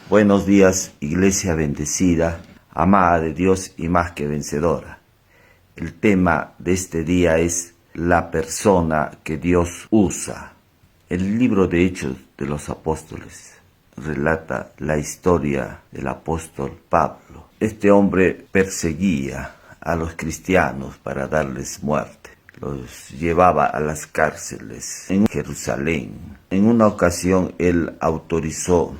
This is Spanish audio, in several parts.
Buenos días, iglesia bendecida, amada de Dios y más que vencedora. El tema de este día es la persona que Dios usa. El libro de Hechos de los Apóstoles relata la historia del apóstol Pablo. Este hombre perseguía a los cristianos para darles muerte. Los llevaba a las cárceles en Jerusalén. En una ocasión él autorizó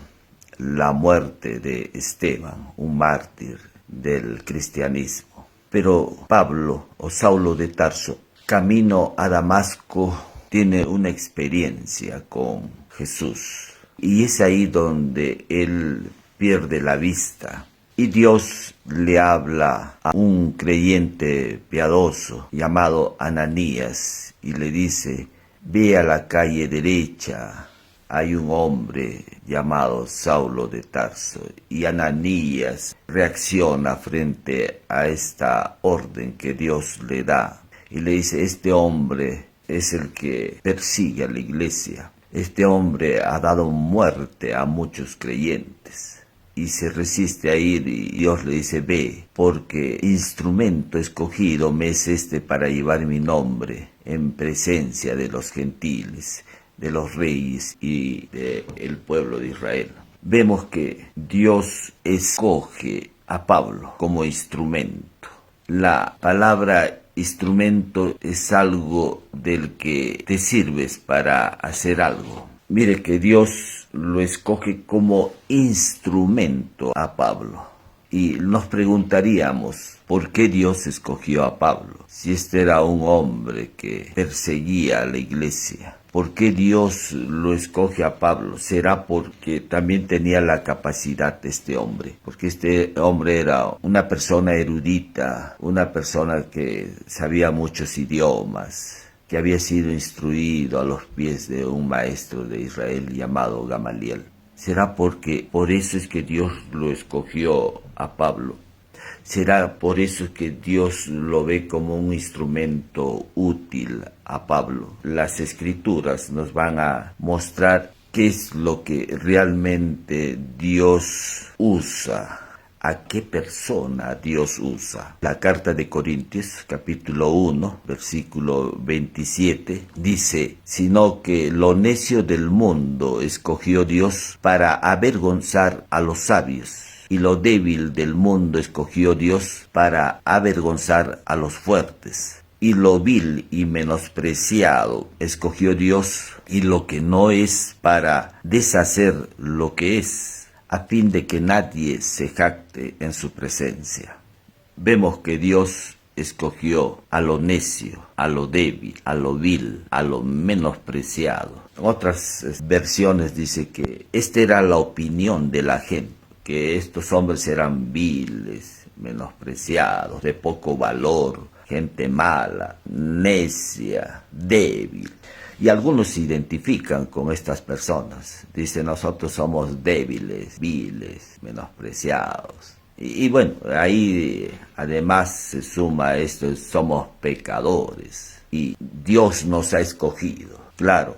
la muerte de Esteban, un mártir del cristianismo. Pero Pablo, o Saulo de Tarso, camino a Damasco, tiene una experiencia con Jesús. Y es ahí donde él pierde la vista. Y Dios le habla a un creyente piadoso llamado Ananías y le dice: ve a la calle derecha, hay un hombre llamado Saulo de Tarso. Y Ananías reacciona frente a esta orden que Dios le da y le dice: este hombre es el que persigue a la iglesia. Este hombre ha dado muerte a muchos creyentes. Y se resiste a ir y Dios le dice: ve, porque instrumento escogido me es este para llevar mi nombre en presencia de los gentiles, de los reyes y del pueblo de Israel. Vemos que Dios escoge a Pablo como instrumento. La palabra instrumento es algo del que te sirves para hacer algo. Mire que Dios lo escoge como instrumento a Pablo. Y nos preguntaríamos, ¿por qué Dios escogió a Pablo? Si este era un hombre que perseguía a la iglesia. ¿Por qué Dios lo escoge a Pablo? ¿Será porque también tenía la capacidad de este hombre? Porque este hombre era una persona erudita, una persona que sabía muchos idiomas, que había sido instruido a los pies de un maestro de Israel llamado Gamaliel. ¿Será porque por eso es que Dios lo escogió a Pablo? ¿Será por eso que Dios lo ve como un instrumento útil a Pablo? Las Escrituras nos van a mostrar qué es lo que realmente Dios usa. ¿A qué persona Dios usa? La carta de Corintios, capítulo 1, versículo 27, dice: sino que lo necio del mundo escogió Dios para avergonzar a los sabios, y lo débil del mundo escogió Dios para avergonzar a los fuertes. Y lo vil y menospreciado escogió Dios, y lo que no es, para deshacer lo que es, a fin de que nadie se jacte en su presencia. Vemos que Dios escogió a lo necio, a lo débil, a lo vil, a lo menospreciado. En otras versiones dice que esta era la opinión de la gente, que estos hombres eran viles, menospreciados, de poco valor, gente mala, necia, débil. Y algunos se identifican con estas personas. Dicen: nosotros somos débiles, viles, menospreciados. Y bueno, ahí además se suma esto: somos pecadores. Y Dios nos ha escogido. Claro,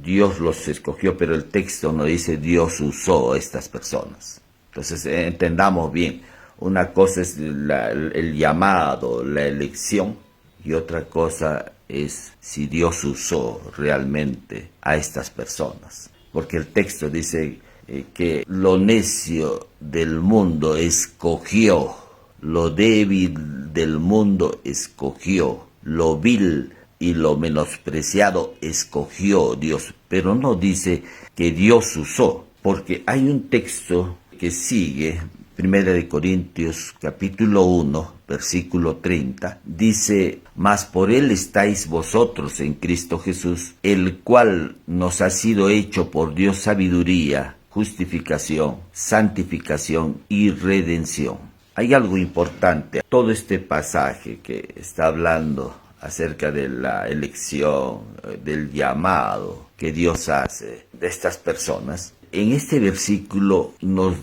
Dios los escogió, pero el texto no dice Dios usó a estas personas. Entonces entendamos bien. Una cosa es el llamado, la elección, y otra cosa es si Dios usó realmente a estas personas. Porque el texto dice que lo necio del mundo escogió, lo débil del mundo escogió, lo vil y lo menospreciado escogió Dios. Pero no dice que Dios usó, porque hay un texto que sigue, 1 Corintios capítulo 1, versículo 30, dice: mas por él estáis vosotros en Cristo Jesús, el cual nos ha sido hecho por Dios sabiduría, justificación, santificación y redención. Hay algo importante. Todo este pasaje que está hablando acerca de la elección, del llamado que Dios hace de estas personas, en este versículo nos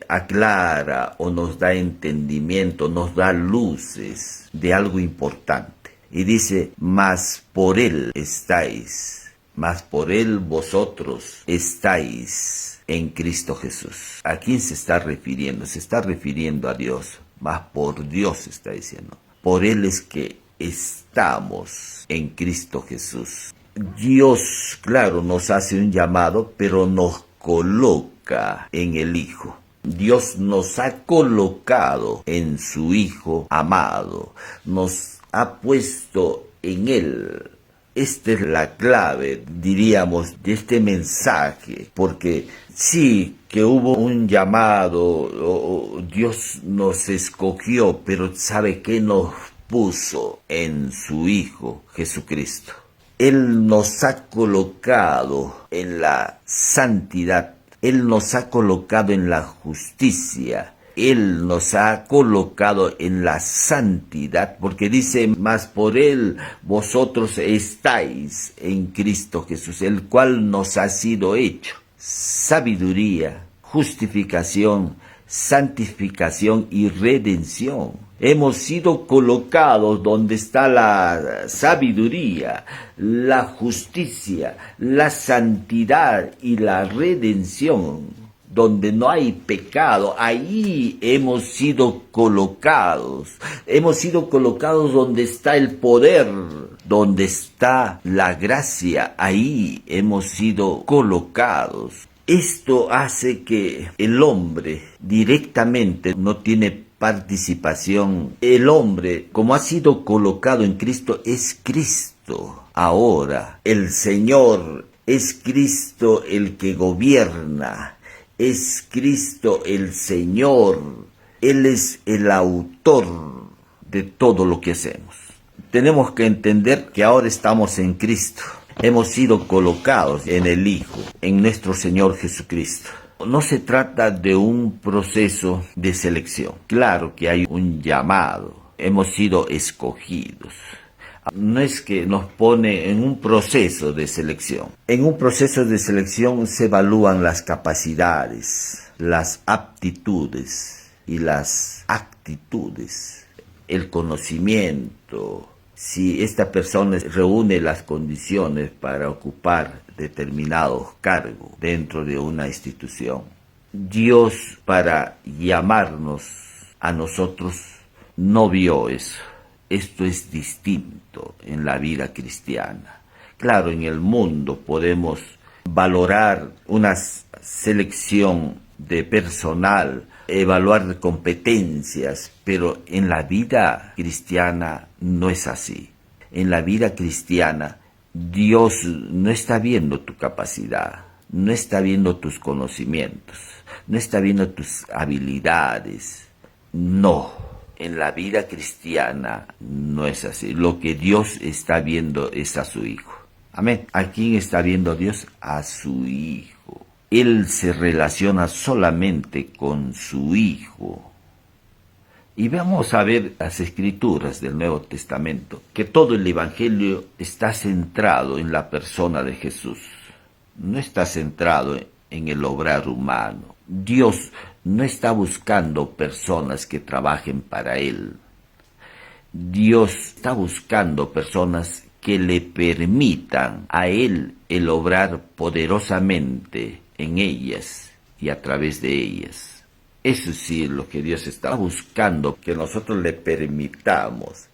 aclara o nos da entendimiento, nos da luces de algo importante. Y dice: mas por él estáis, mas por él vosotros estáis en Cristo Jesús. ¿A quién se está refiriendo? Se está refiriendo a Dios, más por Dios está diciendo. Por Él es que estamos en Cristo Jesús. Dios, claro, nos hace un llamado, pero nos coloca en el Hijo. Dios nos ha colocado en su Hijo amado, nos ha puesto en Él. Esta es la clave, diríamos, de este mensaje, porque sí que hubo un llamado, Dios nos escogió, pero ¿sabe qué nos puso en su Hijo Jesucristo? Él nos ha colocado en la santidad, Él nos ha colocado en la justicia, Él nos ha colocado en la santidad, porque dice, mas por Él vosotros estáis en Cristo Jesús, el cual nos ha sido hecho sabiduría, justificación, santificación y redención. Hemos sido colocados donde está la sabiduría, la justicia, la santidad y la redención. Donde no hay pecado, ahí hemos sido colocados. Hemos sido colocados donde está el poder, donde está la gracia, ahí hemos sido colocados. Esto hace que el hombre directamente no tiene participación. El hombre, como ha sido colocado en Cristo, es Cristo. Ahora, el Señor es Cristo el que gobierna. Es Cristo el Señor, Él es el autor de todo lo que hacemos. Tenemos que entender que ahora estamos en Cristo, hemos sido colocados en el Hijo, en nuestro Señor Jesucristo. No se trata de un proceso de selección, claro que hay un llamado, hemos sido escogidos. No es que nos pone en un proceso de selección. En un proceso de selección se evalúan las capacidades, las aptitudes y las actitudes, el conocimiento. Si esta persona reúne las condiciones para ocupar determinado cargo dentro de una institución. Dios, para llamarnos a nosotros, no vio eso. Esto es distinto en la vida cristiana. Claro, en el mundo podemos valorar una selección de personal, evaluar competencias, pero en la vida cristiana no es así. En la vida cristiana, Dios no está viendo tu capacidad, no está viendo tus conocimientos, no está viendo tus habilidades, no. En la vida cristiana no es así. Lo que Dios está viendo es a su Hijo. Amén. ¿A quién está viendo Dios? A su Hijo. Él se relaciona solamente con su Hijo. Y vamos a ver las Escrituras del Nuevo Testamento, que todo el Evangelio está centrado en la persona de Jesús. No está centrado en el obrar humano. Dios no está buscando personas que trabajen para Él. Dios está buscando personas que le permitan a Él el obrar poderosamente en ellas y a través de ellas. Eso sí es lo que Dios está buscando, que nosotros le permitamos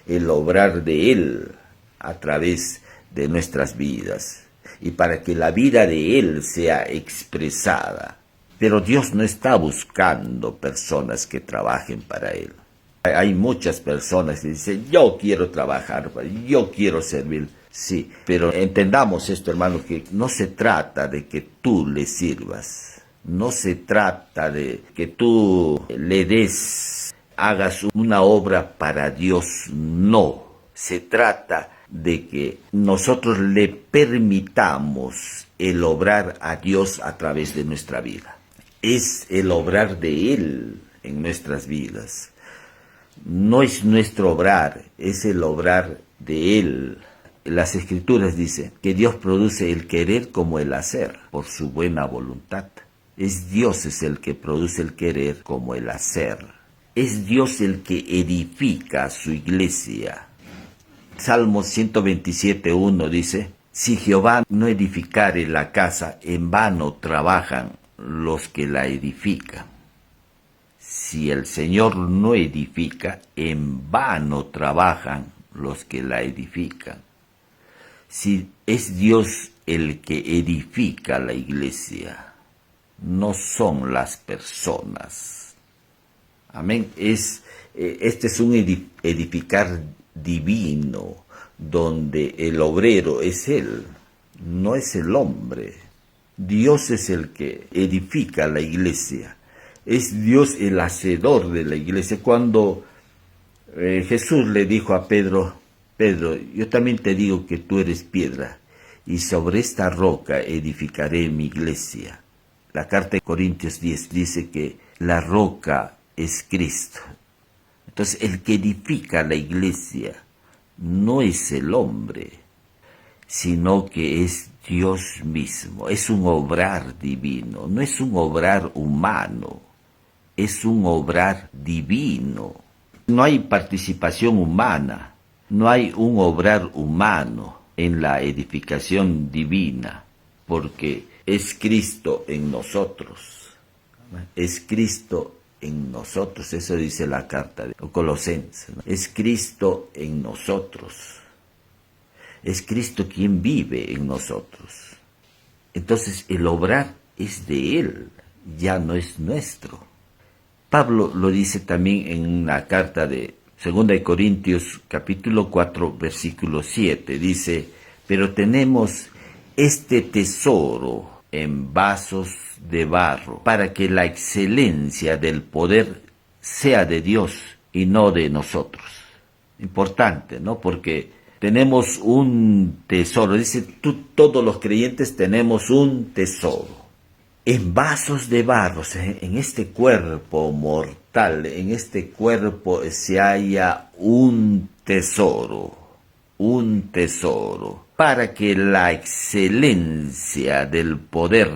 el obrar de Él a través de nuestras vidas y para que la vida de Él sea expresada. Pero Dios no está buscando personas que trabajen para Él. Hay muchas personas que dicen, yo quiero trabajar, yo quiero servir. Sí, pero entendamos esto, hermano, que no se trata de que tú le sirvas. No se trata de que tú le hagas una obra para Dios. No. Se trata de que nosotros le permitamos el obrar a Dios a través de nuestra vida. Es el obrar de Él en nuestras vidas. No es nuestro obrar, es el obrar de Él. Las Escrituras dicen que Dios produce el querer como el hacer por su buena voluntad. Dios es el que produce el querer como el hacer. Es Dios el que edifica su iglesia. Salmo 127:1 dice, si Jehová no edificare la casa, en vano trabajan los que la edifican. Si el Señor no edifica, en vano trabajan los que la edifican. Si es Dios el que edifica la iglesia, no son las personas. Amén. Este es un edificar divino, donde el obrero es Él, no es el hombre. Dios es el que edifica la iglesia. Es Dios el hacedor de la iglesia. Cuando Jesús le dijo a Pedro, Pedro, yo también te digo que tú eres piedra, y sobre esta roca edificaré mi iglesia. La carta de Corintios 10 dice que la roca es Cristo. Entonces, el que edifica la iglesia no es el hombre, sino que es Dios mismo. Es un obrar divino, no es un obrar humano, es un obrar divino. No hay participación humana, no hay un obrar humano en la edificación divina, porque es Cristo en nosotros. Es Cristo en nosotros, eso dice la carta de Colosenses, ¿no? Es Cristo en nosotros. Es Cristo quien vive en nosotros. Entonces el obrar es de Él, ya no es nuestro. Pablo lo dice también en la carta de 2 Corintios capítulo 4 versículo 7. Dice, pero tenemos este tesoro en vasos de barro, para que la excelencia del poder sea de Dios y no de nosotros. Importante, ¿no? Porque tenemos un tesoro. Dice, todos los creyentes tenemos un tesoro. En vasos de barro, en este cuerpo mortal, en este cuerpo se halla un tesoro, para que la excelencia del poder,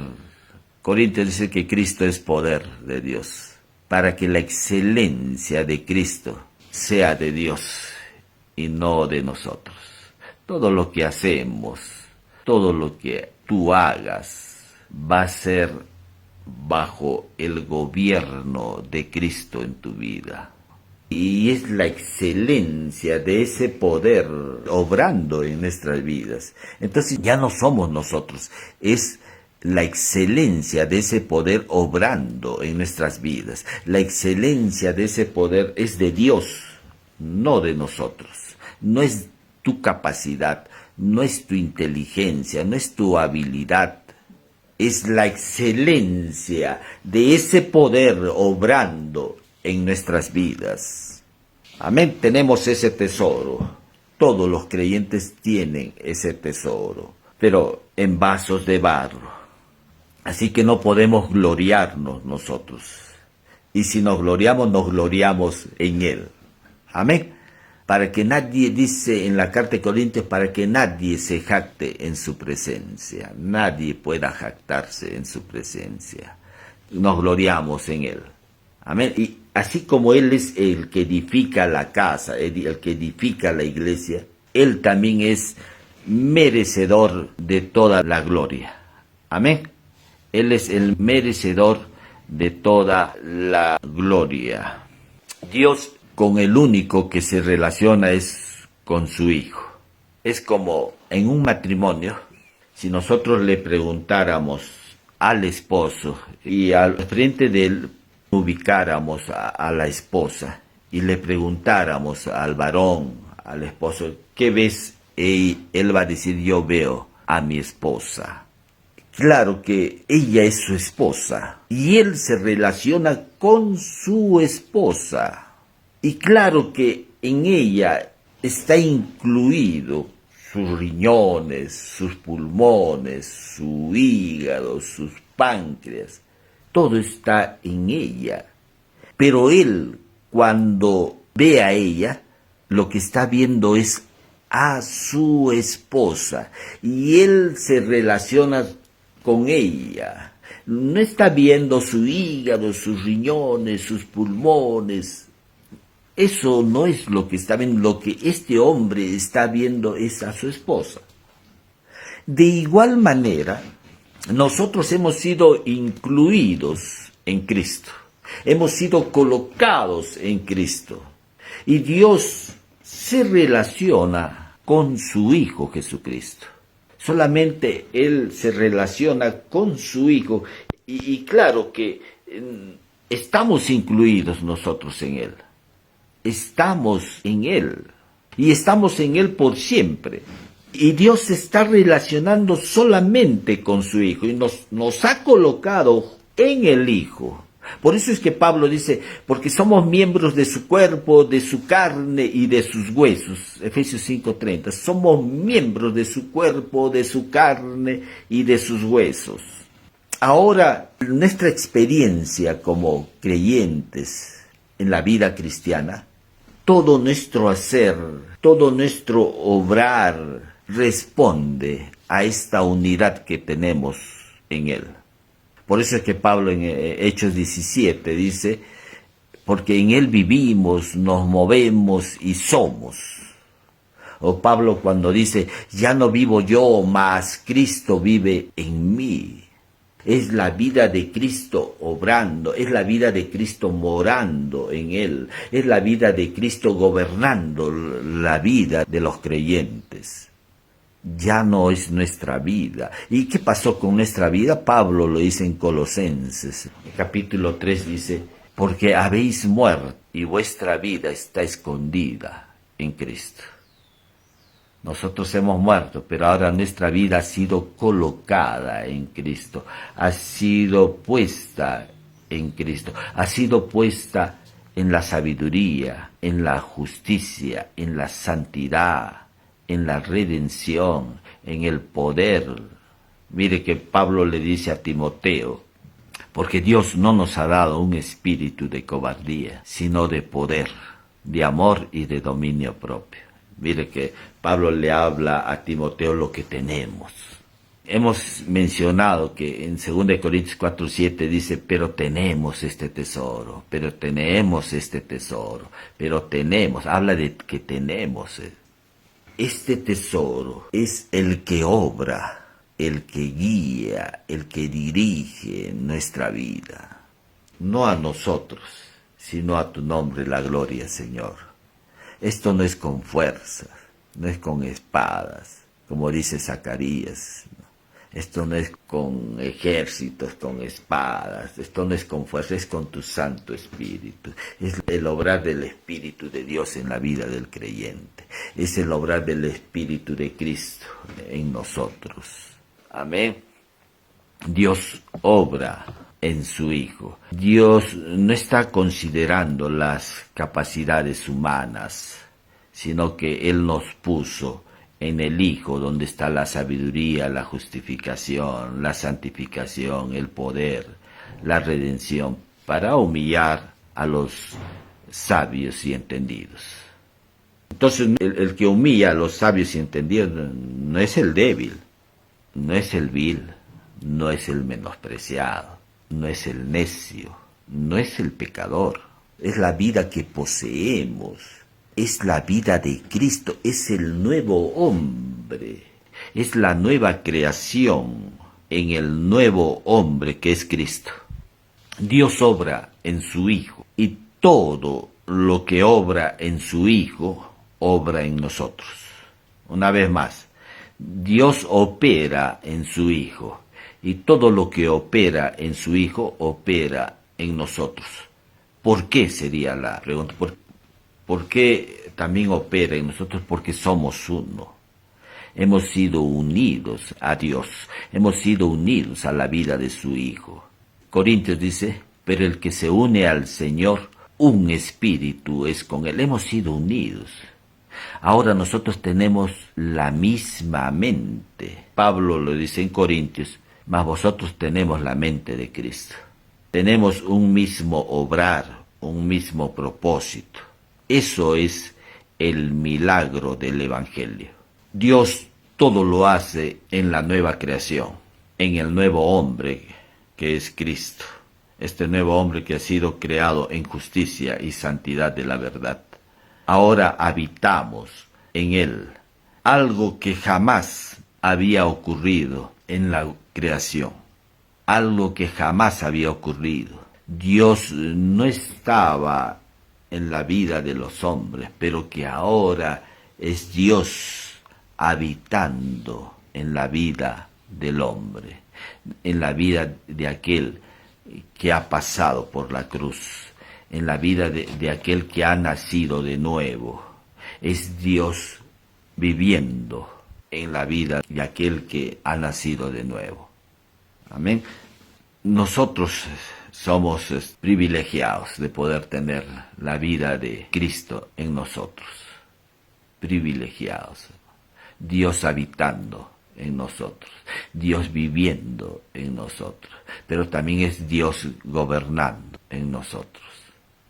Corintios dice que Cristo es poder de Dios, para que la excelencia de Cristo sea de Dios y no de nosotros. Todo lo que hacemos, todo lo que tú hagas, va a ser bajo el gobierno de Cristo en tu vida. Y es la excelencia de ese poder obrando en nuestras vidas. Entonces ya no somos nosotros, es la excelencia de ese poder obrando en nuestras vidas. La excelencia de ese poder es de Dios, no de nosotros. No es tu capacidad, no es tu inteligencia, no es tu habilidad. Es la excelencia de ese poder obrando en nuestras vidas. Amén, tenemos ese tesoro. Todos los creyentes tienen ese tesoro, pero en vasos de barro. Así que no podemos gloriarnos nosotros. Y si nos gloriamos en Él. Amén. Para que nadie, dice en la carta de Corintios, para que nadie se jacte en su presencia. Nadie pueda jactarse en su presencia. Nos gloriamos en Él. Amén. Y así como Él es el que edifica la casa, el que edifica la iglesia, Él también es merecedor de toda la gloria. Amén. Él es el merecedor de toda la gloria. Dios con el único que se relaciona es con su Hijo. Es como en un matrimonio, si nosotros le preguntáramos al esposo y al frente de él ubicáramos a la esposa y le preguntáramos al varón, al esposo, ¿qué ves? Y él va a decir, yo veo a mi esposa. Claro que ella es su esposa y él se relaciona con su esposa. Y claro que en ella está incluido sus riñones, sus pulmones, su hígado, sus páncreas. Todo está en ella. Pero él, cuando ve a ella, lo que está viendo es a su esposa. Y él se relaciona con ella. No está viendo su hígado, sus riñones, sus pulmones. Eso no es lo que está viendo. Lo que este hombre está viendo es a su esposa. De igual manera, Nosotros hemos sido incluidos en Cristo, hemos sido colocados en Cristo, y Dios se relaciona con su Hijo Jesucristo. Solamente Él se relaciona con su Hijo, y claro que estamos incluidos nosotros en Él. Estamos en Él, y estamos en Él por siempre. Y Dios se está relacionando solamente con su Hijo, y nos ha colocado en el Hijo. Por eso es que Pablo dice, porque somos miembros de su cuerpo, de su carne y de sus huesos. Efesios 5:30. Somos miembros de su cuerpo, de su carne y de sus huesos. Ahora, nuestra experiencia como creyentes en la vida cristiana, todo nuestro hacer, todo nuestro obrar responde a esta unidad que tenemos en Él. Por eso es que Pablo en Hechos 17 dice, porque en Él vivimos, nos movemos y somos. O Pablo cuando dice, ya no vivo yo, mas Cristo vive en mí. Es la vida de Cristo obrando, es la vida de Cristo morando en Él, es la vida de Cristo gobernando la vida de los creyentes. Ya no es nuestra vida. ¿Y qué pasó con nuestra vida? Pablo lo dice en Colosenses, capítulo 3 dice, porque habéis muerto y vuestra vida está escondida en Cristo. Nosotros hemos muerto, pero ahora nuestra vida ha sido colocada en Cristo, ha sido puesta en Cristo, ha sido puesta en la sabiduría, en la justicia, en la santidad, en la redención, en el poder. Mire que Pablo le dice a Timoteo, porque Dios no nos ha dado un espíritu de cobardía, sino de poder, de amor y de dominio propio. Mire que Pablo le habla a Timoteo lo que tenemos. Hemos mencionado que en 2 Corintios 4:7 dice, pero tenemos este tesoro, pero tenemos este tesoro, pero tenemos, habla de que tenemos. Este tesoro es el que obra, el que guía, el que dirige nuestra vida. No a nosotros, sino a tu nombre la gloria, Señor. Esto no es con fuerzas, no es con espadas, como dice Zacarías. Esto no es con ejércitos, con espadas, esto no es con fuerza, es con tu Santo Espíritu. Es el obrar del Espíritu de Dios en la vida del creyente. Es el obrar del Espíritu de Cristo en nosotros. Amén. Dios obra en su Hijo. Dios no está considerando las capacidades humanas, sino que Él nos puso en el Hijo, donde está la sabiduría, la justificación, la santificación, el poder, la redención, para humillar a los sabios y entendidos. Entonces, el que humilla a los sabios y entendidos no es el débil, no es el vil, no es el menospreciado, no es el necio, no es el pecador, es la vida que poseemos, es la vida de Cristo, es el nuevo hombre, es la nueva creación en el nuevo hombre que es Cristo. Dios obra en su Hijo y todo lo que obra en su Hijo, obra en nosotros. Una vez más, Dios opera en su Hijo. Y todo lo que opera en su Hijo, opera en nosotros. ¿Por qué sería la pregunta? ¿Por qué también opera en nosotros? Porque somos uno. Hemos sido unidos a Dios. Hemos sido unidos a la vida de su Hijo. Corintios dice, pero el que se une al Señor, un espíritu es con Él. Hemos sido unidos. Ahora nosotros tenemos la misma mente. Pablo lo dice en Corintios, mas vosotros tenemos la mente de Cristo. Tenemos un mismo obrar, un mismo propósito. Eso es el milagro del Evangelio. Dios todo lo hace en la nueva creación, en el nuevo hombre que es Cristo. Este nuevo hombre que ha sido creado en justicia y santidad de la verdad. Ahora habitamos en Él, algo que jamás había ocurrido en la creación, algo que jamás había ocurrido. Dios no estaba en la vida de los hombres, pero que ahora es Dios habitando en la vida del hombre, en la vida de aquel que ha pasado por la cruz, en la vida de aquel que ha nacido de nuevo. Es Dios viviendo en la vida de aquel que ha nacido de nuevo. Amén. Nosotros somos privilegiados de poder tener la vida de Cristo en nosotros. Privilegiados. Dios habitando en nosotros, Dios viviendo en nosotros, pero también es Dios gobernando en nosotros.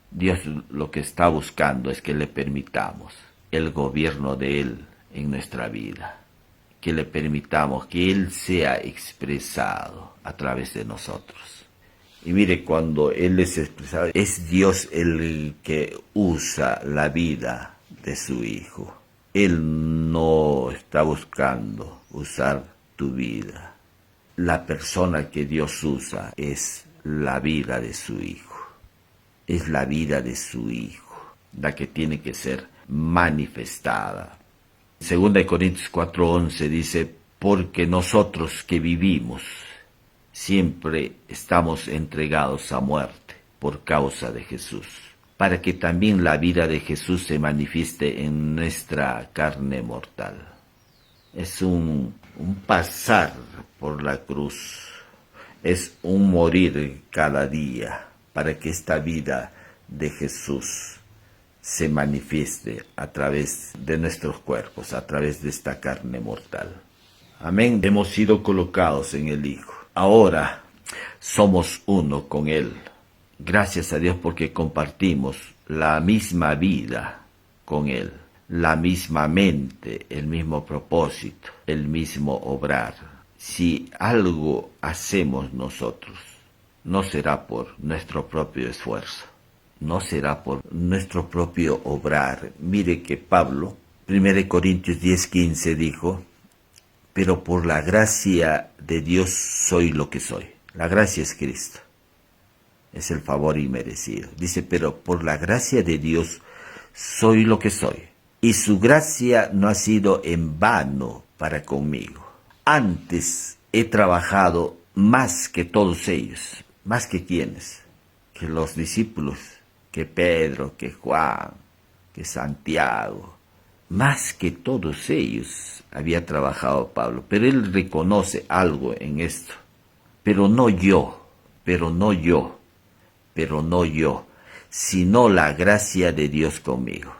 Dios lo que está buscando es que le permitamos el gobierno de Él en nuestra vida, que le permitamos que Él sea expresado a través de nosotros. Y mire, cuando Él es expresado, es Dios el que usa la vida de su Hijo. Él no está buscando usar tu vida. La persona que Dios usa es la vida de su Hijo. Es la vida de su Hijo, la que tiene que ser manifestada. 2 Corintios 4:11 dice, porque nosotros que vivimos siempre estamos entregados a muerte por causa de Jesús, para que también la vida de Jesús se manifieste en nuestra carne mortal. Es un pasar por la cruz, es un morir cada día para que esta vida de Jesús se manifieste a través de nuestros cuerpos, a través de esta carne mortal. Amén. Hemos sido colocados en el Hijo. Ahora somos uno con Él. Gracias a Dios porque compartimos la misma vida con Él, la misma mente, el mismo propósito, el mismo obrar. Si algo hacemos nosotros, no será por nuestro propio esfuerzo, no será por nuestro propio obrar. Mire que Pablo, 1 Corintios 10:15 dijo, pero por la gracia de Dios soy lo que soy. La gracia es Cristo. Es el favor inmerecido. Dice, pero por la gracia de Dios soy lo que soy. Y su gracia no ha sido en vano para conmigo. Antes he trabajado más que todos ellos. ¿Más que quiénes? Que los discípulos, que Pedro, que Juan, que Santiago. Más que todos ellos había trabajado Pablo. Pero él reconoce algo en esto. Pero no yo, sino la gracia de Dios conmigo.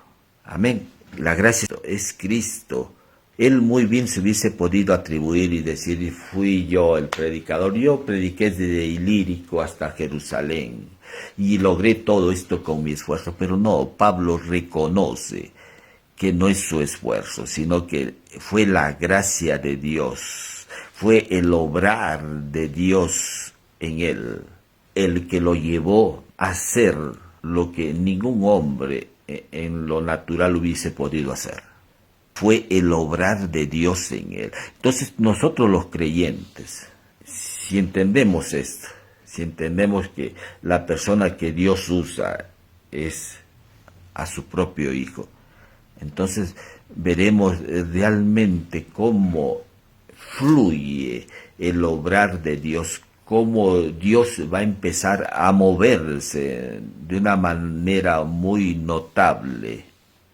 Amén. La gracia es Cristo. Él muy bien se hubiese podido atribuir y decir, fui yo el predicador. Yo prediqué desde Ilírico hasta Jerusalén y logré todo esto con mi esfuerzo. Pero no, Pablo reconoce que no es su esfuerzo, sino que fue la gracia de Dios, fue el obrar de Dios en él, el que lo llevó a hacer lo que ningún hombre en lo natural hubiese podido hacer. Fue el obrar de Dios en él. Entonces nosotros los creyentes, si entendemos esto, si entendemos que la persona que Dios usa es a su propio Hijo, entonces veremos realmente cómo fluye el obrar de Dios, cómo Dios va a empezar a moverse de una manera muy notable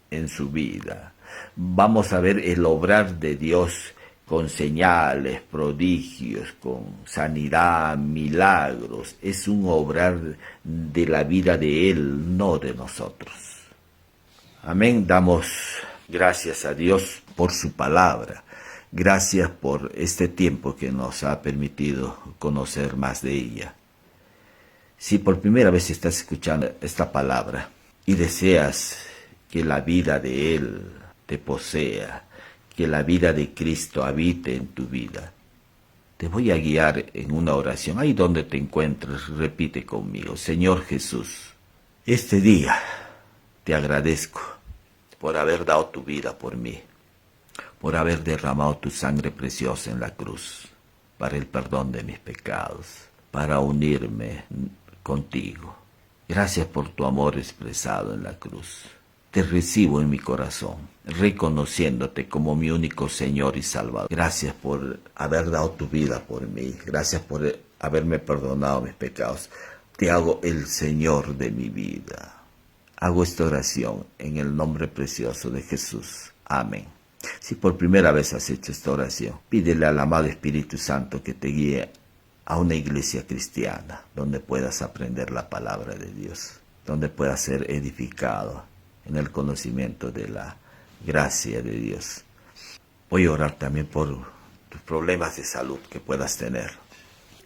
en su vida. Vamos a ver el obrar de Dios con señales, prodigios, con sanidad, milagros. Es un obrar de la vida de Él, no de nosotros. Amén. Damos gracias a Dios por su palabra. Gracias por este tiempo que nos ha permitido conocer más de ella. Si por primera vez estás escuchando esta palabra y deseas que la vida de Él te posea, que la vida de Cristo habite en tu vida, te voy a guiar en una oración. Ahí donde te encuentres, repite conmigo. Señor Jesús, este día te agradezco por haber dado tu vida por mí, por haber derramado tu sangre preciosa en la cruz. para el perdón de mis pecados, para unirme contigo. Gracias por tu amor expresado en la cruz. Te recibo en mi corazón, reconociéndote como mi único Señor y Salvador. Gracias por haber dado tu vida por mí. Gracias por haberme perdonado mis pecados. Te hago el Señor de mi vida. Hago esta oración en el nombre precioso de Jesús. Amén. Si por primera vez has hecho esta oración, pídele al amado Espíritu Santo que te guíe a una iglesia cristiana donde puedas aprender la palabra de Dios, donde puedas ser edificado en el conocimiento de la gracia de Dios. Voy a orar también por tus problemas de salud que puedas tener.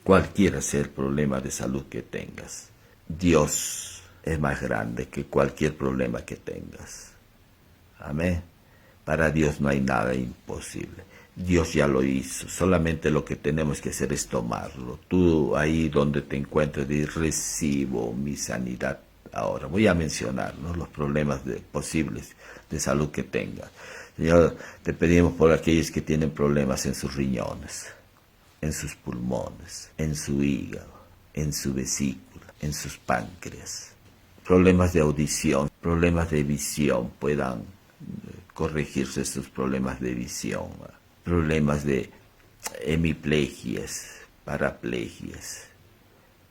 Cualquiera sea el problema de salud que tengas, Dios es más grande que cualquier problema que tengas. Amén. Para Dios no hay nada imposible. Dios ya lo hizo. Solamente lo que tenemos que hacer es tomarlo. Tú ahí donde te encuentres, recibo mi sanidad. Ahora voy a mencionar, ¿no?, los problemas posibles de salud que tengas. Señor, te pedimos por aquellos que tienen problemas en sus riñones, en sus pulmones, en su hígado, en su vesícula, en sus páncreas. Problemas de audición, problemas de visión, puedan corregirse estos problemas de visión. Problemas de hemiplegias, paraplegias,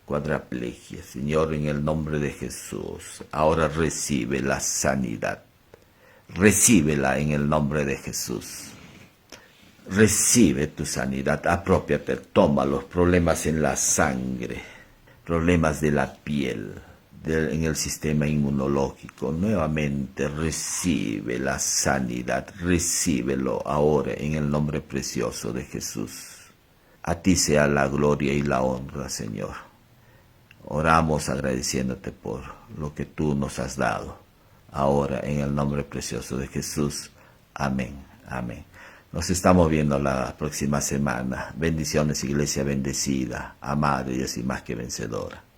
cuadraplegias. Señor, en el nombre de Jesús, ahora recibe la sanidad. Recíbela en el nombre de Jesús. Recibe tu sanidad, aprópiate, toma los problemas en la sangre, problemas de la piel, en el sistema inmunológico. Nuevamente recibe la sanidad, recíbelo ahora en el nombre precioso de Jesús. A ti sea la gloria y la honra, Señor. Oramos agradeciéndote por lo que tú nos has dado. Ahora en el nombre precioso de Jesús. Amén, amén. Nos estamos viendo la próxima semana. Bendiciones, iglesia bendecida, amada de Dios y más que vencedora.